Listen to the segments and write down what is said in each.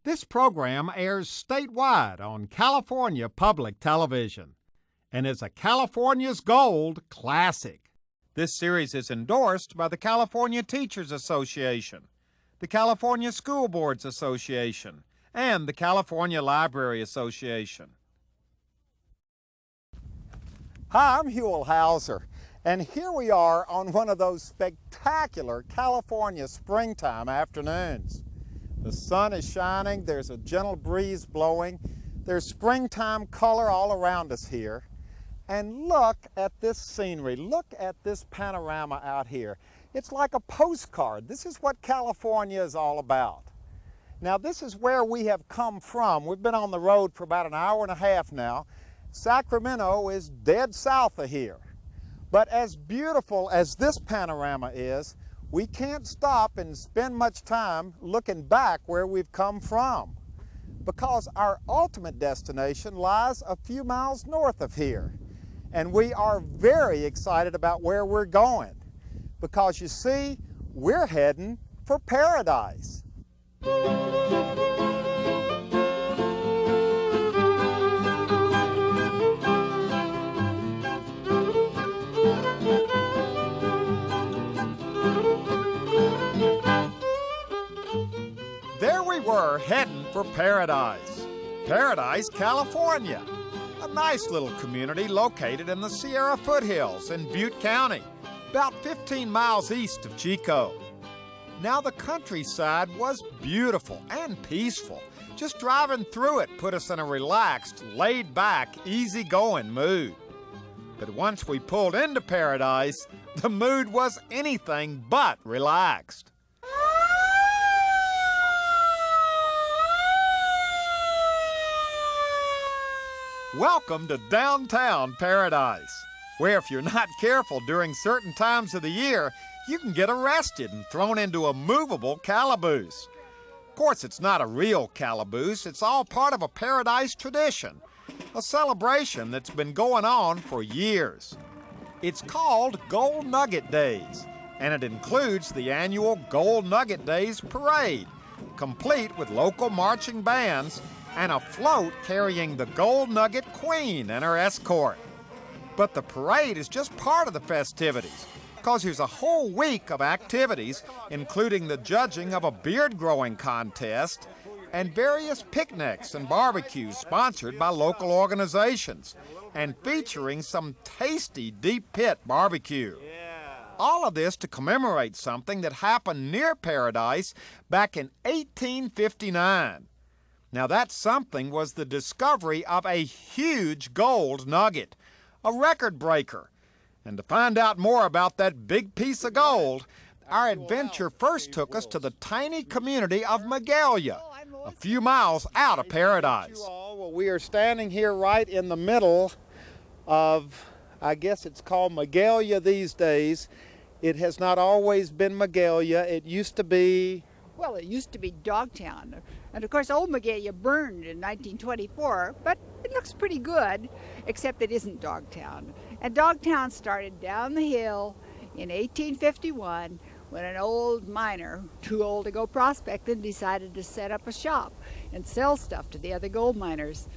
This program airs statewide on California Public Television and is a California's Gold classic. This series is endorsed by the California Teachers Association, the California School Boards Association, and the California Library Association. Hi, I'm Huell Howser, and here we are on one of those spectacular California springtime afternoons. The sun is shining, there's a gentle breeze blowing, there's springtime color all around us here. And look at this scenery, look at this panorama out here. It's like a postcard. This is what California is all about. Now this is where we have come from. We've been on the road for about an hour and a half now. Sacramento is dead south of here. But as beautiful as this panorama is, we can't stop and spend much time looking back where we've come from, because our ultimate destination lies a few miles north of here. And we are very excited about where we're going, because you see, we're heading for paradise. There we were, heading for Paradise. Paradise, California. A nice little community located in the Sierra foothills in Butte County, about 15 miles east of Chico. Now the countryside was beautiful and peaceful. Just driving through it put us in a relaxed, laid-back, easy-going mood. But once we pulled into Paradise, the mood was anything but relaxed. Welcome to downtown Paradise, where if you're not careful during certain times of the year, you can get arrested and thrown into a movable calaboose. Of course, it's not a real calaboose, it's all part of a Paradise tradition, a celebration that's been going on for years. It's called Gold Nugget Days, and it includes the annual Gold Nugget Days parade, complete with local marching bands and a float carrying the Gold Nugget Queen and her escort. But the parade is just part of the festivities, because there's a whole week of activities, including the judging of a beard growing contest and various picnics and barbecues sponsored by local organizations and featuring some tasty deep pit barbecue. All of this to commemorate something that happened near Paradise back in 1859. Now that something was the discovery of a huge gold nugget, a record breaker. And to find out more about that big piece of gold, our adventure first took us to the tiny community of Magalia, a few miles out of Paradise. Well, we are standing here right in the middle of, I guess it's called Magalia these days. It has not always been Magalia. It used to be... Well, it used to be Dogtown. And of course, old Magalia burned in 1924, but it looks pretty good, except it isn't Dogtown. And Dogtown started down the hill in 1851 when an old miner, too old to go prospecting, decided to set up a shop and sell stuff to the other gold miners.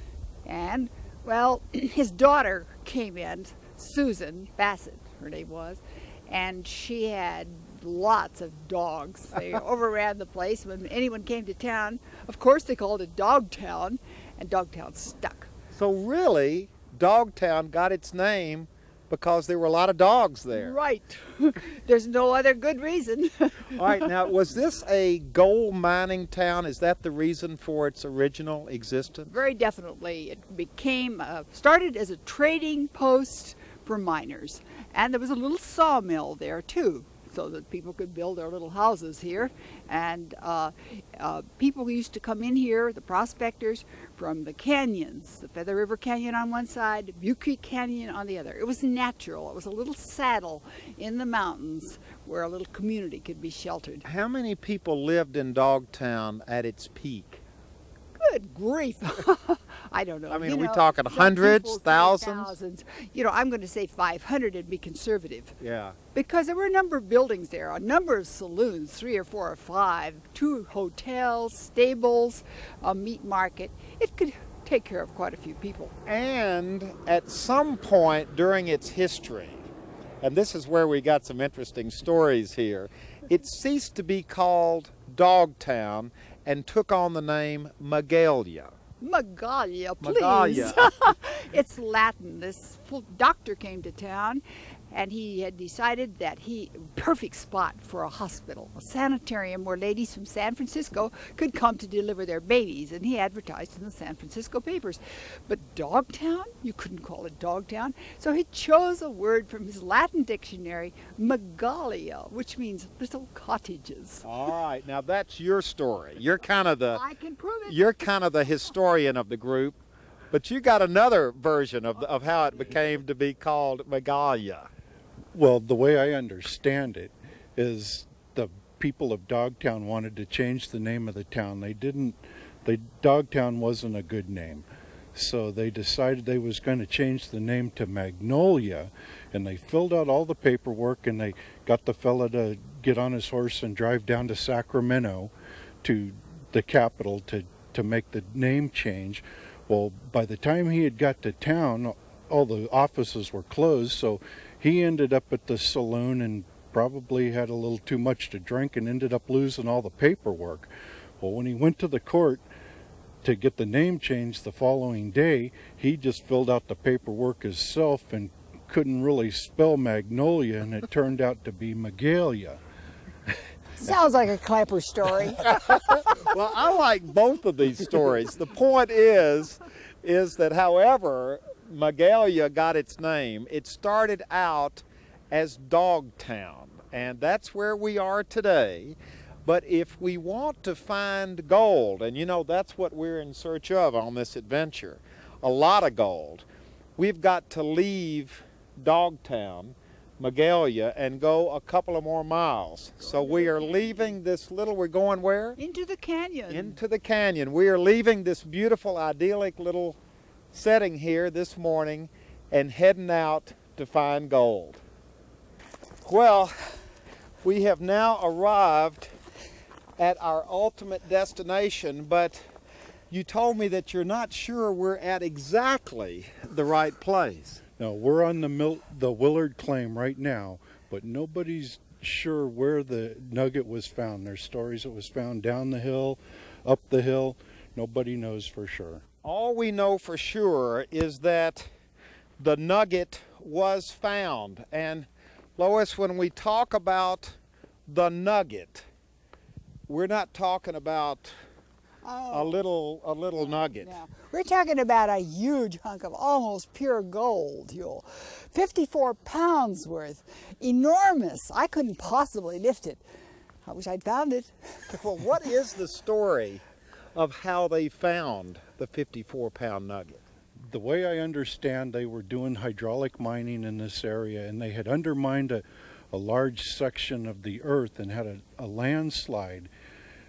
And, well, his daughter came in, Susan Bassett, her name was, and she had lots of dogs. They overran the place. When anyone came to town, of course they called it Dogtown, and Dogtown stuck. So really, Dogtown got its name because there were a lot of dogs there. Right. There's no other good reason. All right, now was this a gold mining town? Is that the reason for its original existence? Very definitely. It became, started as a trading post for miners. And there was a little sawmill there too, so that people could build their little houses here. And people used to come in here, the prospectors, from the canyons, the Feather River Canyon on one side, Butte Creek Canyon on the other. It was natural. It was a little saddle in the mountains where a little community could be sheltered. How many people lived in Dogtown at its peak? Good grief. I don't know. I mean, you are we know, talking some hundreds, people say thousands? You know, I'm going to say 500 and be conservative. Yeah. Because there were a number of buildings there, a number of saloons, 3 or 4 or 5, 2 hotels, stables, a meat market. It could take care of quite a few people. And at some point during its history, and this is where we got some interesting stories here, it ceased to be called Dogtown and took on the name Magalia. Magalia, please. Magalia. It's Latin. This doctor came to town and he had decided that perfect spot for a hospital, a sanitarium where ladies from San Francisco could come to deliver their babies, and he advertised in the San Francisco papers. But Dogtown? You couldn't call it Dogtown. So he chose a word from his Latin dictionary, Magalia, which means little cottages. All right, now that's your story. You're kind of I can prove it. You're kind of the historian of the group, but you got another version of how it became to be called Magalia. Well, the way I understand it is the people of Dogtown wanted to change the name of the town. Dogtown wasn't a good name. So they decided they was going to change the name to Magnolia, and they filled out all the paperwork, and they got the fella to get on his horse and drive down to Sacramento to the capital to make the name change. Well, by the time he had got to town, all the offices were closed, so he ended up at the saloon and probably had a little too much to drink and ended up losing all the paperwork. Well, when he went to the court to get the name changed the following day, he just filled out the paperwork himself and couldn't really spell Magnolia, and it turned out to be Magalia. Sounds like a Clampus story. Well, I like both of these stories. The point is that however Magalia got its name, it started out as Dogtown, and that's where we are today. But if we want to find gold, and you know that's what we're in search of on this adventure, a lot of gold, we've got to leave Dogtown, Magalia, and go a couple of more miles. So we are leaving this we're going where? Into the canyon. Into the canyon. We are leaving this beautiful, idyllic little setting here this morning and heading out to find gold. Well, we have now arrived at our ultimate destination, but you told me that you're not sure we're at exactly the right place. No, we're on the Willard claim right now, but nobody's sure where the nugget was found. There's stories it was found down the hill, up the hill. Nobody knows for sure. All we know for sure is that the nugget was found. And Lois, when we talk about the nugget, we're not talking about a little nugget. Yeah. We're talking about a huge hunk of almost pure gold, Huell. 54 pounds worth. Enormous. I couldn't possibly lift it. I wish I'd found it. Well, what is the story of how they found the 54-pound nugget? The way I understand, they were doing hydraulic mining in this area, and they had undermined a large section of the earth and had a landslide,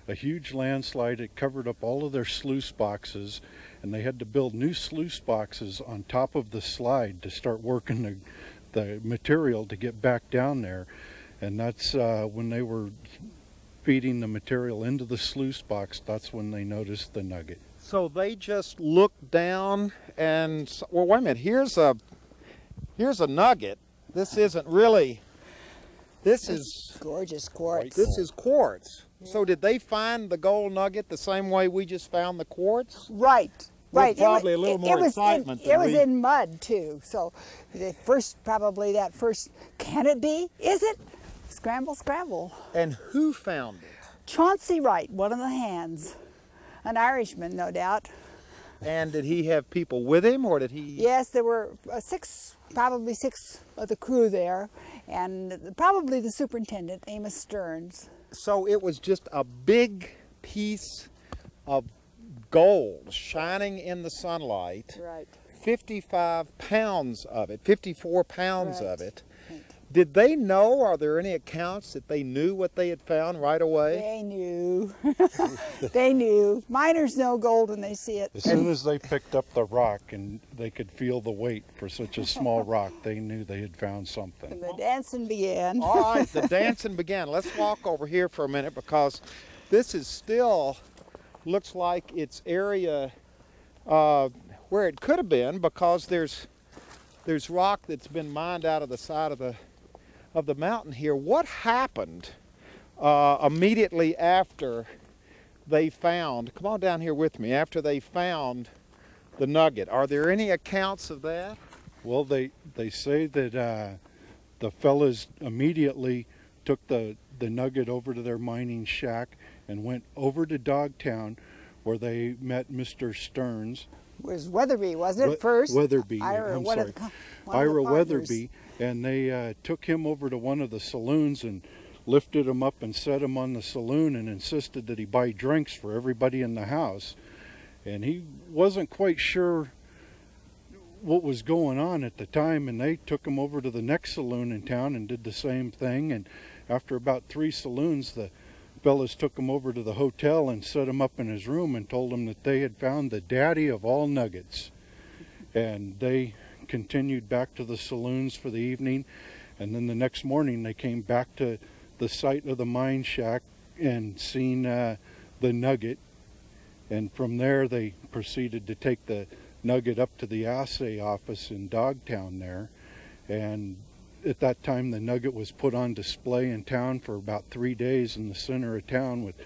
a huge landslide. It covered up all of their sluice boxes, and they had to build new sluice boxes on top of the slide to start working the material to get back down there. And that's when they were feeding the material into the sluice box, that's when they noticed the nugget. So they just looked down and, well, wait a minute, here's a nugget. This isn't really, this is gorgeous quartz. This is quartz. Yeah. So did they find the gold nugget the same way we just found the quartz? Right. Right. Probably a little more excitement. It was in mud too. So probably that first, can it be? Is it? Scramble, scramble. And who found it? Chauncey Wright, one of the hands. An Irishman, no doubt. And did he have people with him, or did he? Yes, there were probably six of the crew there, and probably the superintendent, Amos Stearns. So it was just a big piece of gold shining in the sunlight. Right. 55 pounds of it, 54 pounds Right. of it. Right. Did they know? Are there any accounts that they knew what they had found right away? They knew. They knew. Miners know gold when they see it. As soon as they picked up the rock and they could feel the weight for such a small rock, they knew they had found something. And the dancing began. All right, the dancing began. Let's walk over here for a minute because this is still, looks like it's area where it could have been, because there's rock that's been mined out of the side of the mountain here. What happened immediately after they found, come on down here with me, after they found the nugget? Are there any accounts of that? Well, they say that the fellas immediately took the nugget over to their mining shack and went over to Dogtown, where they met Mr. Stearns. It was Weatherby, wasn't it, first? Weatherby, Ira, I'm one sorry. of the Ira partners. Weatherby, and they took him over to one of the saloons and lifted him up and set him on the saloon and insisted that he buy drinks for everybody in the house. And he wasn't quite sure what was going on at the time, and they took him over to the next saloon in town and did the same thing. And after about 3 saloons, the fellas took him over to the hotel and set him up in his room and told him that they had found the daddy of all nuggets. And they continued back to the saloons for the evening, and then the next morning they came back to the site of the mine shack and seen the nugget. And from there they proceeded to take the nugget up to the assay office in Dogtown there. And at that time the nugget was put on display in town for about 3 days in the center of town with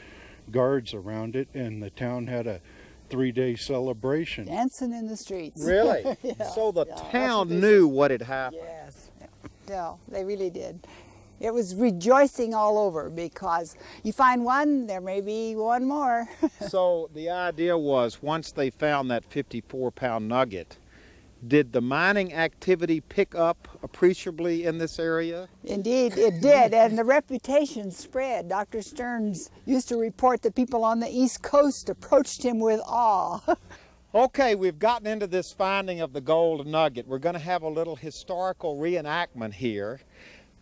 guards around it, and the town had a 3-day celebration. Dancing in the streets. Really? Yeah, So the yeah, that's town what they knew what had happened. Yes. Yeah, they really did. It was rejoicing all over, because you find one, there may be one more. So the idea was, once they found that 54-pound nugget, did the mining activity pick up appreciably in this area? Indeed, it did, and the reputation spread. Dr. Stearns used to report that people on the East Coast approached him with awe. Okay, we've gotten into this finding of the gold nugget. We're going to have a little historical reenactment here.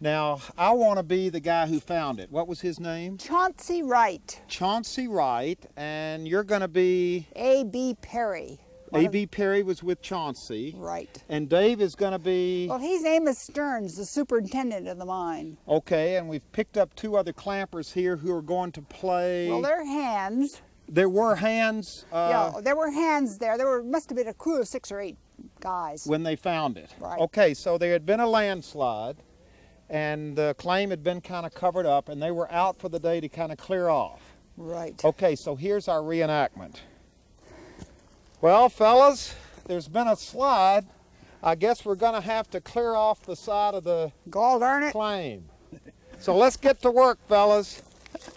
Now, I want to be the guy who found it. What was his name? Chauncey Wright. Chauncey Wright, and you're going to be? A.B. Perry. A.B. Perry was with Chauncey. Right. And Dave is going to be? Well, he's Amos Stearns, the superintendent of the mine. Okay, and we've picked up 2 other clampers here who are going to play. Well, they're hands. There were hands? Yeah, there were hands there. Must have been a crew of 6 or 8 guys. When they found it. Right. Okay, so there had been a landslide, and the claim had been kind of covered up, and they were out for the day to kind of clear off. Right. Okay, so here's our reenactment. Well, fellas, there's been a slide. I guess we're going to have to clear off the side of the Gall darn it. claim. So let's get to work, fellas,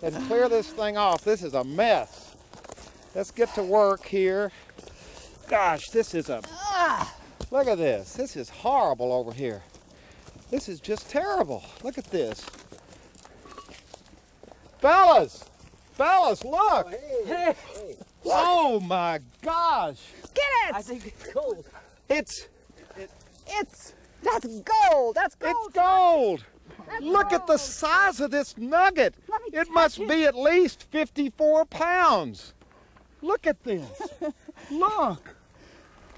and clear this thing off. This is a mess. Let's get to work here. Gosh, this is look at this. This is horrible over here. This is just terrible. Look at this. Fellas, look. Hey. Oh my gosh. Get it! I think it's gold. It's That's gold. That's gold. It's gold. That's Look at the gold. size of this nugget. Let me It touch must it. be at least 54 pounds. Look at this. Look.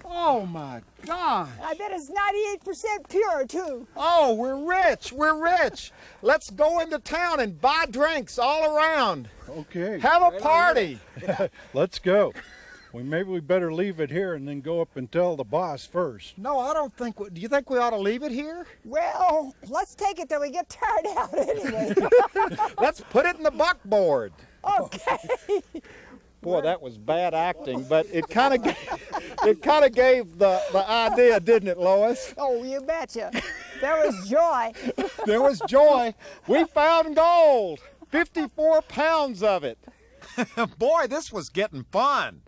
Oh my God. I bet it's 98% pure too. Oh, we're rich. We're rich. Let's go into town and buy drinks all around. Okay, Have a party. let's go. Maybe we better leave it here and then go up and tell the boss first. No, I don't think. Do you think we ought to leave it here? Well, let's take it till we get tired out anyway. Let's put it in the buckboard. Okay. Boy, that was bad acting, but it kind of gave the idea, didn't it, Lois? Oh, you betcha. There was joy. There was joy. We found gold. 54 pounds of it. Boy, this was getting fun.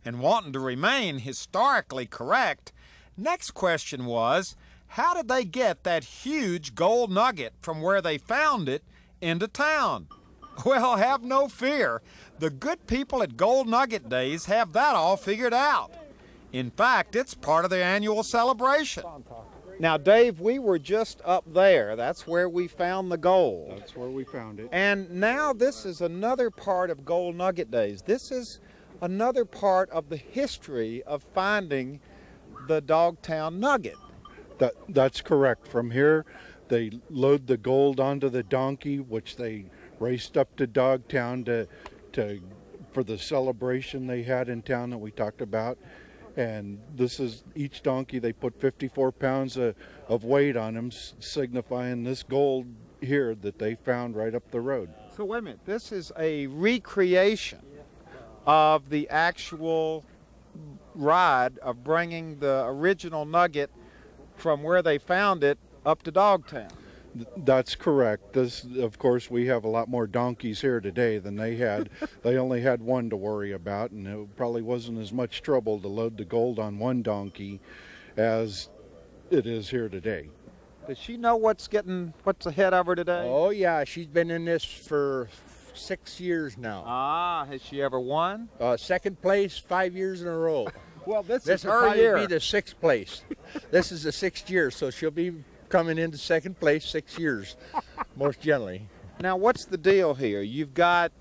And wanting to remain historically correct, next question was, how did they get that huge gold nugget from where they found it into town? Well, have no fear. The good people at Gold Nugget Days have that all figured out. In fact, it's part of their annual celebration. Now, Dave, we were just up there. That's where we found the gold. That's where we found it. And now this is another part of Gold Nugget Days. This is another part of the history of finding the Dogtown Nugget. That's correct. From here, they load the gold onto the donkey, which they raced up to Dogtown for the celebration they had in town that we talked about. And this is each donkey, they put 54 pounds of weight on him, signifying this gold here that they found right up the road. So wait a minute, this is a recreation of the actual ride of bringing the original nugget from where they found it up to Dogtown. That's correct. This, of course, we have a lot more donkeys here today than they had. They only had one to worry about, and it probably wasn't as much trouble to load the gold on one donkey as it is here today. Does she know what's ahead of her today? Oh yeah, she's been in this for 6 years now. Ah, has she ever won? Second place 5 years in a row. Well, this This is will her probably year. be the 6th place. This is the 6th year, so she'll be coming into second place 6 years, most generally. Now, what's the deal here? You've got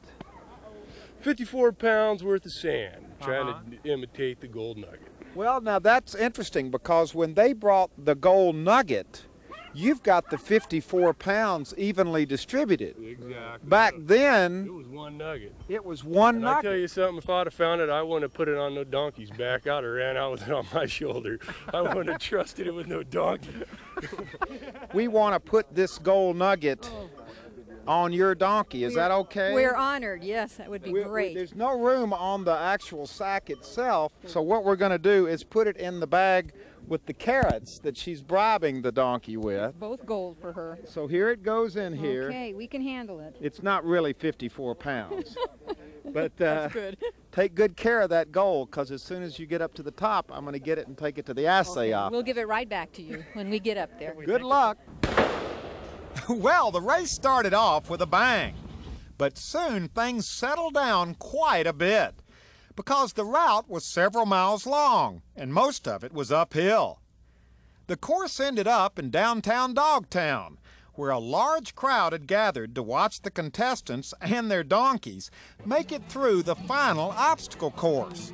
54 pounds worth of sand, trying to imitate the gold nugget. Well, now that's interesting because when they brought the gold nugget, you've got the 54 pounds evenly distributed. Exactly. Back It then, was one nugget. it was one And I tell nugget. you something, if I'd have found it, I wouldn't have put it on no donkey's back. I'd have ran out with it on my shoulder. I wouldn't have trusted it with no donkey. We want to put this gold nugget on your donkey. Is that okay? We're honored. Yes, that would be great. There's no room on the actual sack itself, so what we're going to do is put it in the bag with the carrots that she's bribing the donkey with. Both gold for her. So here it goes in here. Okay, we can handle it. It's not really 54 pounds. But That's good. take good care of that gold, because as soon as you get up to the top, I'm going to get it and take it to the assay office. We'll give it right back to you when we get up there. Good luck. Well, the race started off with a bang, but soon things settled down quite a bit because the route was several miles long and most of it was uphill. The course ended up in downtown Dogtown, where a large crowd had gathered to watch the contestants and their donkeys make it through the final obstacle course.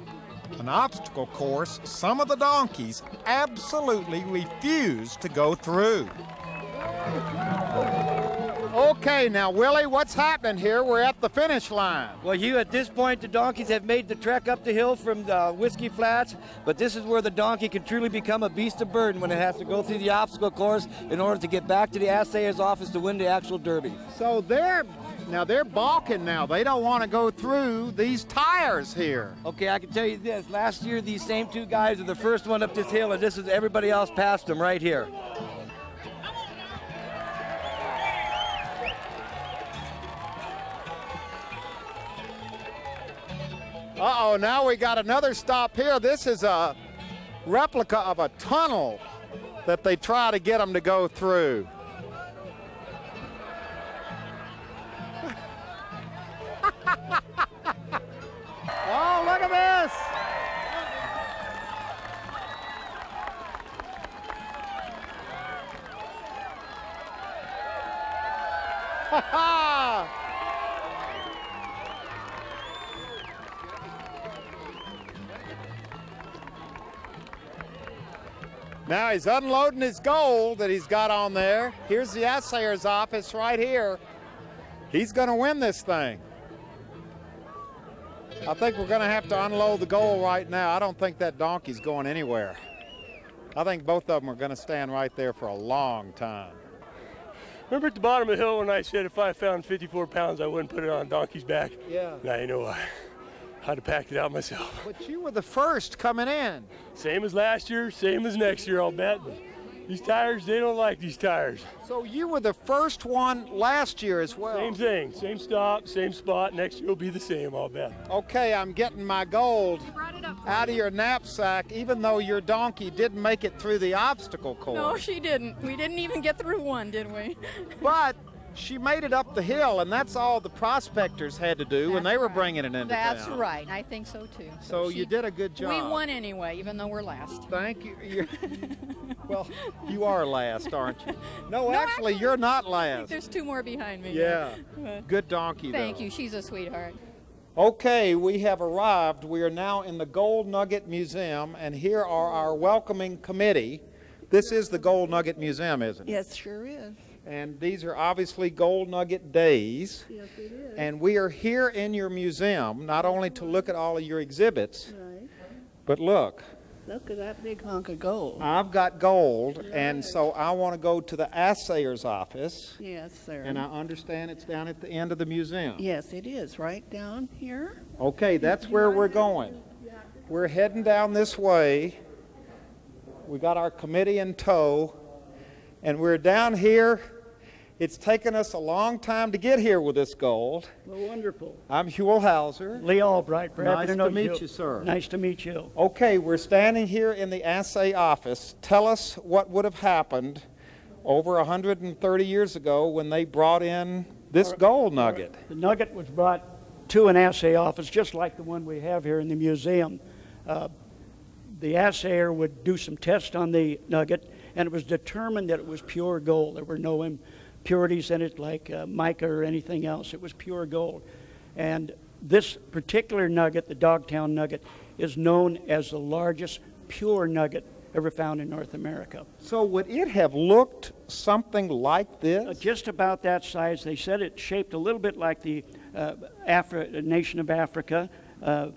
An obstacle course some of the donkeys absolutely refused to go through. Okay, now Willie, what's happening here? We're at the finish line. Well, Hugh, at this point, the donkeys have made the trek up the hill from the Whiskey Flats, but this is where the donkey can truly become a beast of burden when it has to go through the obstacle course in order to get back to the assayer's office to win the actual derby. So they're balking now. They don't want to go through these tires here. Okay, I can tell you this. Last year, these same two guys are the first one up this hill, and this is everybody else past them right here. Uh-oh, now we got another stop here. This is a replica of a tunnel that they try to get them to go through. Oh, look at this! Ha ha! Now he's unloading his gold that he's got on there. Here's the assayer's office right here. He's going to win this thing. I think we're going to have to unload the gold right now. I don't think that donkey's going anywhere. I think both of them are going to stand right there for a long time. Remember at the bottom of the hill when I said if I found 54 pounds, I wouldn't put it on a donkey's back? Yeah. Now you know why. I'd have packed it out myself. But you were the first coming in. Same as last year, same as next year, I'll bet. These tires, they don't like these tires. So you were the first one last year as well. Same thing, same stop, same spot. Next year will be the same, I'll bet. Okay, I'm getting my gold out of your knapsack, even though your donkey didn't make it through the obstacle course. No, she didn't. We didn't even get through one, did we? But she made it up the hill, and that's all the prospectors had to do when they were bringing it into That's town. right. I think so, too. So you did a good job. We won anyway, even though we're last. Thank you. Well, you are last, aren't you? No, actually, you're not I think last. there's 2 more behind me. Yeah. But Good donkey, though. thank you. She's a sweetheart. Okay, we have arrived. We are now in the Gold Nugget Museum, and here are our welcoming committee. This is the Gold Nugget Museum, isn't it? Yes, sure is. And these are obviously Gold Nugget days. Yes, it is. And we are here in your museum, not only to look at all of your exhibits, Right. but look, Look at that big hunk of gold. I've got gold, and so I want to go to the assayer's office, Yes, sir. and I understand it's down at the end of the museum. Yes, it is. Right down here. Okay, that's where we're going. We're heading down this way. We got our committee in tow, and we're down here. It's taken us a long time to get here with this gold. Well, wonderful. I'm Huell Howser. Lee Albright. Nice to meet you, sir. Nice to meet you. Okay, we're standing here in the assay office. Tell us what would have happened over 130 years ago when they brought in this gold nugget. The nugget was brought to an assay office just like the one we have here in the museum. The assayer would do some tests on the nugget, and it was determined that it was pure gold. There were no impurities in it like mica or anything else. It was pure gold. And this particular nugget, the Dogtown nugget, is known as the largest pure nugget ever found in North America. So would it have looked something like this? Just about that size. They said it's shaped a little bit like the nation of Africa. As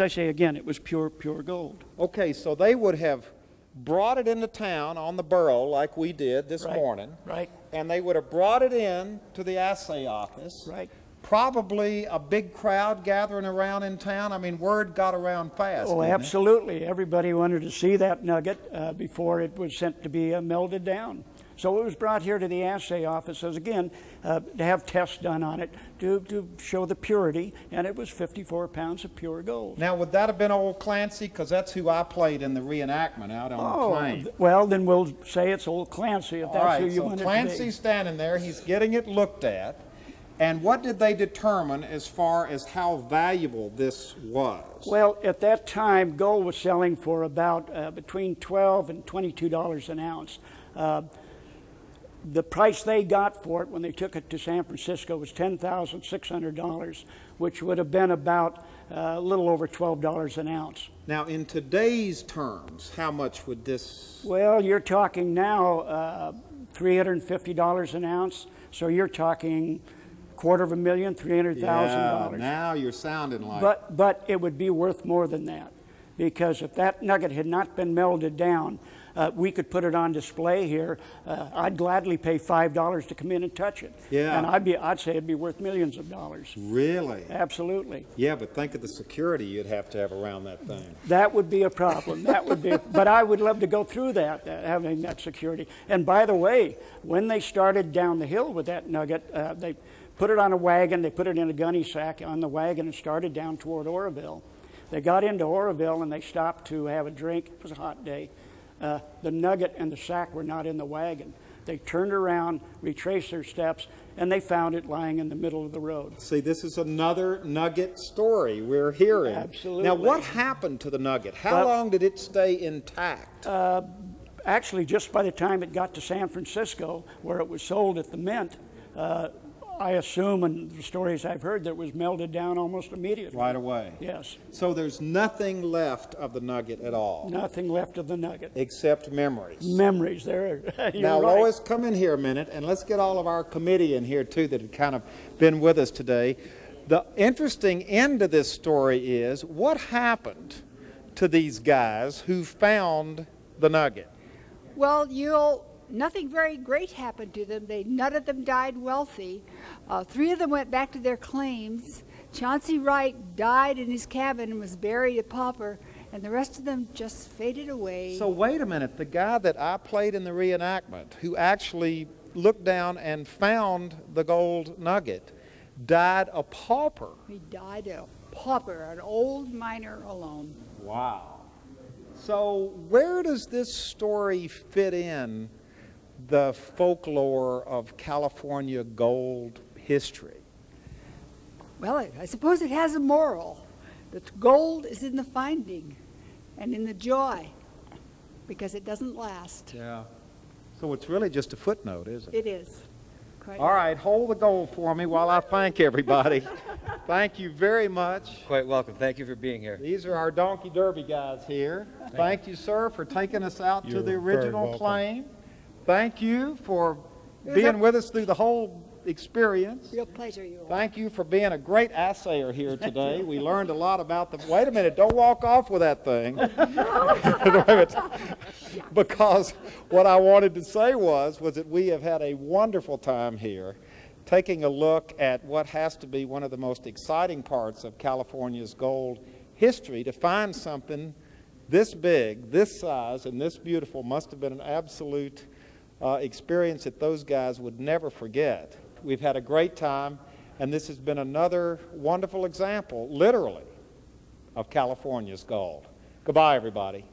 I say again, it was pure gold. Okay, so they would have brought it into town on the burro like we did this morning. Right. And they would have brought it in to the assay office. Right. Probably a big crowd gathering around in town. I mean, word got around fast. Oh, didn't it? absolutely. Everybody wanted to see that nugget before it was sent to be melted down. So it was brought here to the assay offices again to have tests done on it to show the purity, and it was 54 pounds of pure gold. Now, would that have been old Clancy? Because that's who I played in the reenactment out on the plane. Well, then we'll say it's old Clancy if that's who you want it to be. Clancy's standing there. He's getting it looked at. And what did they determine as far as how valuable this was? Well, at that time, gold was selling for about between $12 and $22 an ounce. The price they got for it when they took it to San Francisco was $10,600, which would have been about a little over $12 an ounce. Now, in today's terms, how much would this... Well, you're talking now $350 an ounce, so you're talking $250,000, $300,000. Yeah, now you're sounding like... But it would be worth more than that, because if that nugget had not been melted down, we could put it on display here. I'd gladly pay $5 to come in and touch it. Yeah. And I'd say it'd be worth millions of dollars. Really? Absolutely. Yeah, but think of the security you'd have to have around that thing. That would be a problem. That would be. But I would love to go through that, having that security. And by the way, when they started down the hill with that nugget, they put it on a wagon. They put it in a gunny sack on the wagon and started down toward Oroville. They got into Oroville and they stopped to have a drink. It was a hot day. The nugget and the sack were not in the wagon. They turned around, retraced their steps, and they found it lying in the middle of the road. See, this is another nugget story we're hearing. Absolutely. Now, what happened to the nugget? How long did it stay intact? Actually, just by the time it got to San Francisco, where it was sold at the Mint, I assume, and the stories I've heard, that it was melted down almost immediately. Right away. Yes. So there's nothing left of the nugget at all. Nothing left of the nugget. Except memories. Memories. There. Now, right. Lois, come in here a minute, and let's get all of our committee in here, too, that have kind of been with us today. The interesting end of this story is, what happened to these guys who found the nugget? Well, nothing very great happened to them. None of them died wealthy. 3 of them went back to their claims. Chauncey Wright died in his cabin and was buried a pauper, and the rest of them just faded away. So wait a minute. The guy that I played in the reenactment, who actually looked down and found the gold nugget, died a pauper. He died a pauper, an old miner alone. Wow. So where does this story fit in the folklore of California gold history? Well, I suppose it has a moral, that gold is in the finding and in the joy. because it doesn't last. Yeah. So it's really just a footnote, isn't it? It is. Quite All right, hold the gold for me while I thank everybody. Thank you very much. Quite welcome. Thank you for being here. These are our Donkey Derby guys here. Thank you, sir, for taking us out to the You're very original welcome. plane. Thank you for being with us through the whole experience. Real pleasure, you all. Thank you for being a great assayer here today. We learned a lot about the... Wait a minute, don't walk off with that thing. Because what I wanted to say was that we have had a wonderful time here taking a look at what has to be one of the most exciting parts of California's gold history. To find something this big, this size, and this beautiful must have been an absolute experience that those guys would never forget. We've had a great time, and this has been another wonderful example, literally, of California's gold. Goodbye, everybody.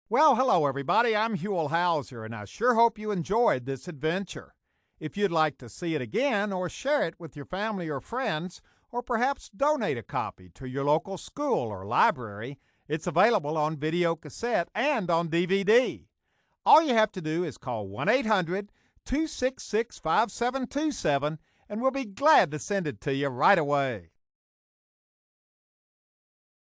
Well, hello everybody, I'm Huell Howser, and I sure hope you enjoyed this adventure. If you'd like to see it again or share it with your family or friends, or perhaps donate a copy to your local school or library, it's available on video cassette and on DVD. All you have to do is call 1-800-266-5727 and we'll be glad to send it to you right away.